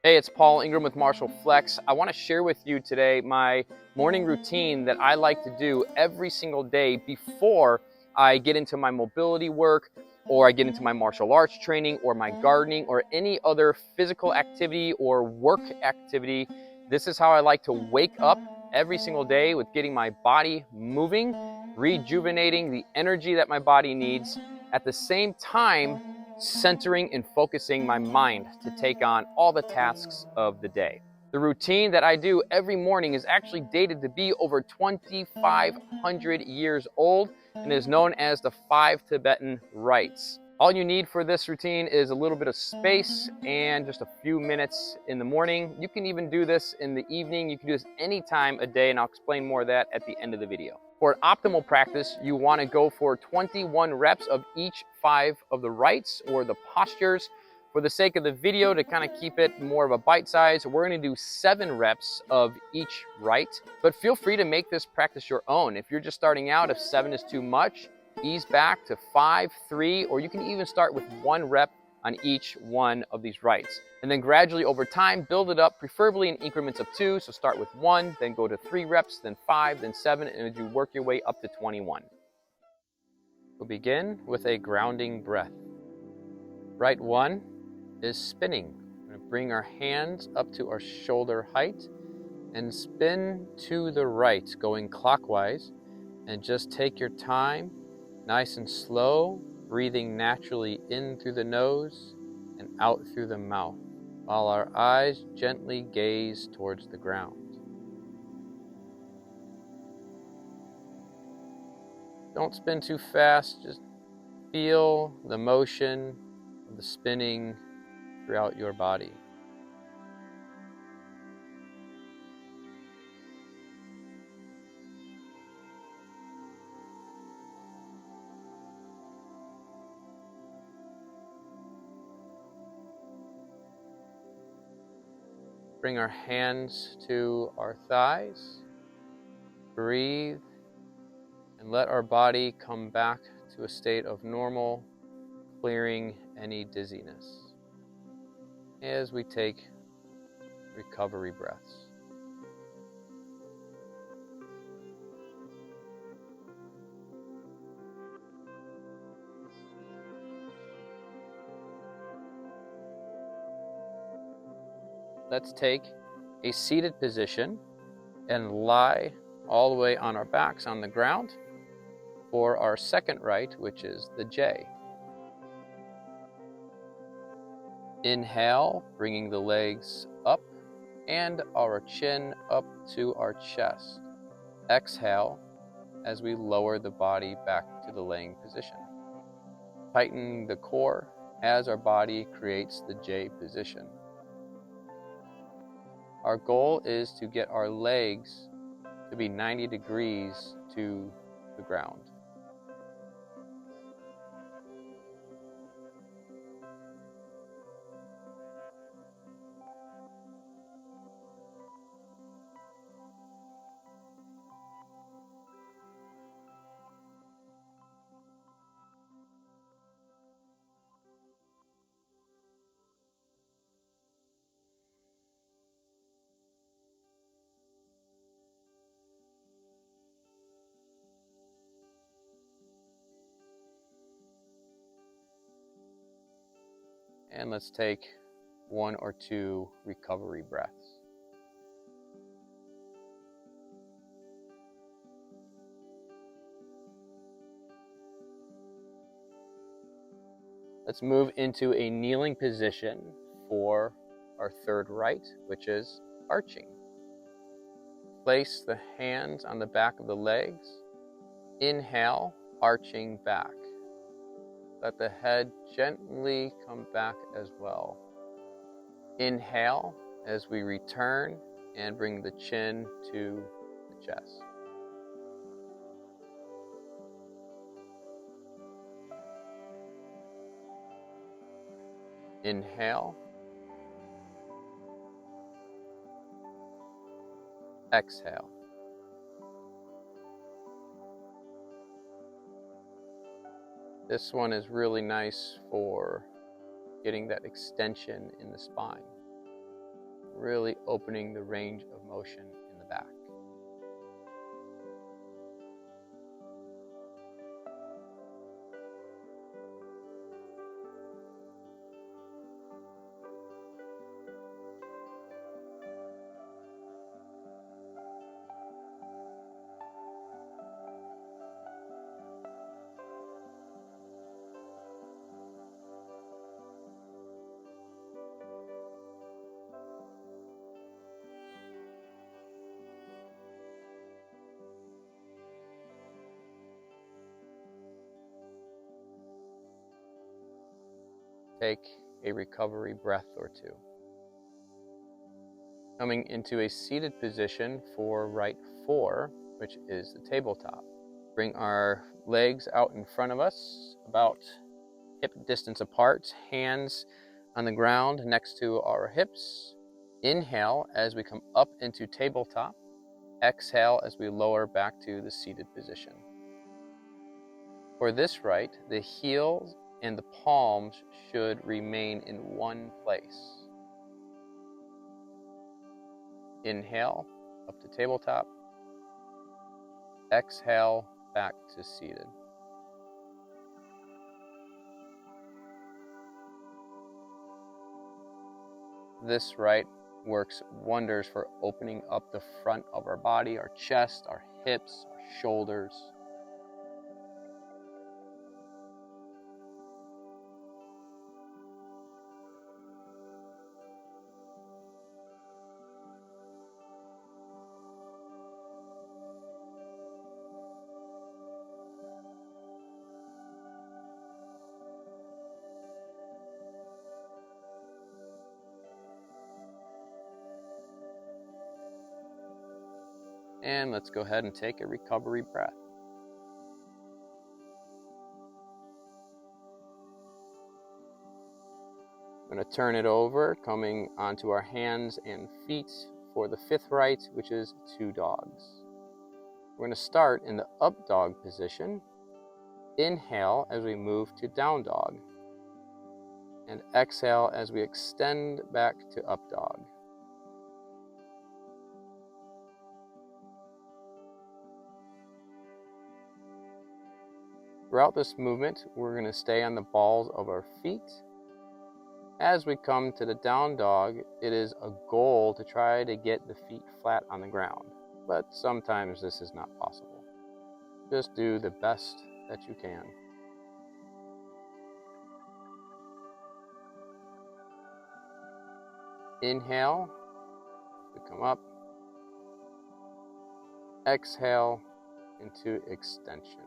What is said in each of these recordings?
Hey, it's Paul Ingram with Marshall Flex. I want to share with you today my morning routine that I like to do every single day before I get into my mobility work, or I get into my martial arts training, or my gardening, or any other physical activity or work activity. This is how I like to wake up every single day, with getting my body moving, rejuvenating the energy that my body needs, at the same time centering and focusing my mind to take on all the tasks of the day. The routine that I do every morning is actually dated to be over 2,500 years old and is known as the Five Tibetan Rites. All you need for this routine is a little bit of space and just a few minutes in the morning. You can even do this in the evening. You can do this any time a day, and I'll explain more of that at the end of the video. For an optimal practice, you want to go for 21 reps of each 5 of the rites or the postures. For the sake of the video, to kind of keep it more of a bite size, we're going to do 7 reps of each rite. But feel free to make this practice your own. If you're just starting out, if 7 is too much, ease back to 5, 3, or you can even start with 1 rep on each one of these rites. And then gradually over time, build it up, preferably in increments of 2. So start with 1, then go to 3 reps, then 5, then 7, and as you work your way up to 21. We'll begin with a grounding breath. Rite 1 is spinning. We're going to bring our hands up to our shoulder height and spin to the right, going clockwise, and just take your time, nice and slow, breathing naturally in through the nose and out through the mouth, while our eyes gently gaze towards the ground. Don't spin too fast, just feel the motion of the spinning throughout your body. Bring our hands to our thighs, breathe, and let our body come back to a state of normal, clearing any dizziness as we take recovery breaths. Let's take a seated position and lie all the way on our backs on the ground for our second rite, which is the J. Inhale, bringing the legs up and our chin up to our chest. Exhale as we lower the body back to the laying position. Tighten the core as our body creates the J position. Our goal is to get our legs to be 90 degrees to the ground. And let's take 1 or 2 recovery breaths. Let's move into a kneeling position for our third rite, which is arching. Place the hands on the back of the legs. Inhale, arching back. Let the head gently come back as well. Inhale as we return and bring the chin to the chest. Inhale. Exhale. This one is really nice for getting that extension in the spine. really opening the range of motion in the back. Take a recovery breath or two. Coming into a seated position for Rite 4, which is the tabletop. Bring our legs out in front of us, about hip distance apart, hands on the ground next to our hips. Inhale as we come up into tabletop. Exhale as we lower back to the seated position. For this rite, the heels and the palms should remain in one place. Inhale up to tabletop. Exhale back to seated. This rite works wonders for opening up the front of our body, our chest, our hips, our shoulders. And let's go ahead and take a recovery breath. I'm going to turn it over, coming onto our hands and feet for the fifth rite, which is two dogs. We're going to start in the up dog position. Inhale as we move to down dog. And exhale as we extend back to up dog. Throughout this movement, we're going to stay on the balls of our feet. As we come to the down dog, it is a goal to try to get the feet flat on the ground, but sometimes this is not possible. Just do the best that you can. Inhale to come up. Exhale into extension.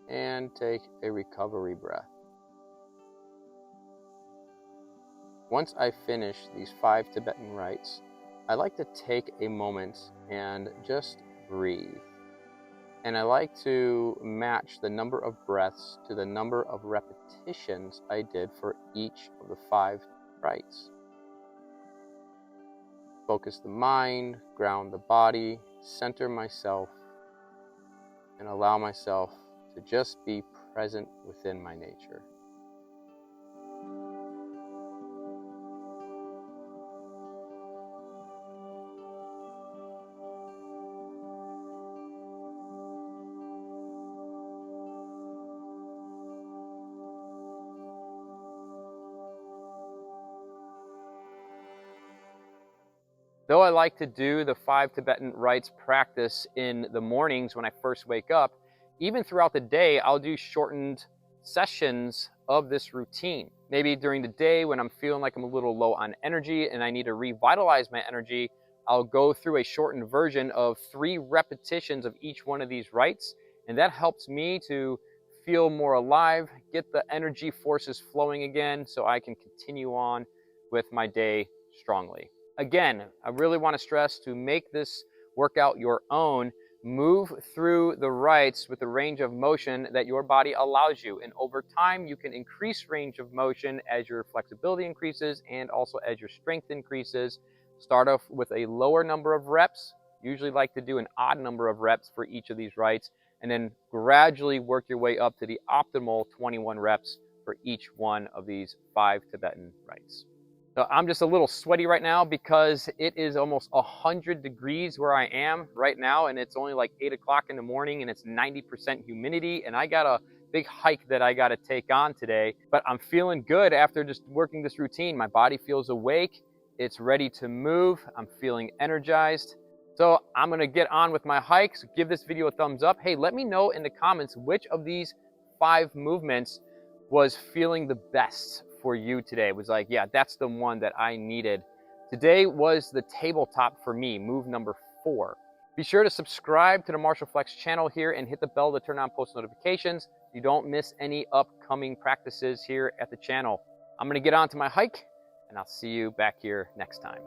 And take a recovery breath. Once I finish these 5 Tibetan rites, I like to take a moment and just breathe. And I like to match the number of breaths to the number of repetitions I did for each of the 5 rites. Focus the mind, ground the body, center myself, and allow myself to just be present within my nature. Though I like to do the 5 Tibetan rites practice in the mornings when I first wake up, even throughout the day, I'll do shortened sessions of this routine. Maybe during the day when I'm feeling like I'm a little low on energy and I need to revitalize my energy, I'll go through a shortened version of 3 repetitions of each one of these rites. And that helps me to feel more alive, get the energy forces flowing again so I can continue on with my day strongly. Again, I really want to stress to make this workout your own. Move through the rites with the range of motion that your body allows you. And over time, you can increase range of motion as your flexibility increases and also as your strength increases. Start off with a lower number of reps. Usually like to do an odd number of reps for each of these rites, and then gradually work your way up to the optimal 21 reps for each one of these 5 Tibetan rites. So I'm just a little sweaty right now because it is almost 100 degrees where I am right now, and it's only like 8 o'clock in the morning, and it's 90% humidity, and I got a big hike that I got to take on today. But I'm feeling good after just working this routine. My body feels awake. It's ready to move. I'm feeling energized. So I'm going to get on with my hike. So give this video a thumbs up. Hey, let me know in the comments which of these 5 movements was feeling the best for you today. It was like, yeah, that's the one that I needed. Today was the tabletop for me, move number 4. Be sure to subscribe to the Martial Flex channel here and hit the bell to turn on post notifications so you don't miss any upcoming practices here at the channel. I'm going to get on to my hike, and I'll see you back here next time.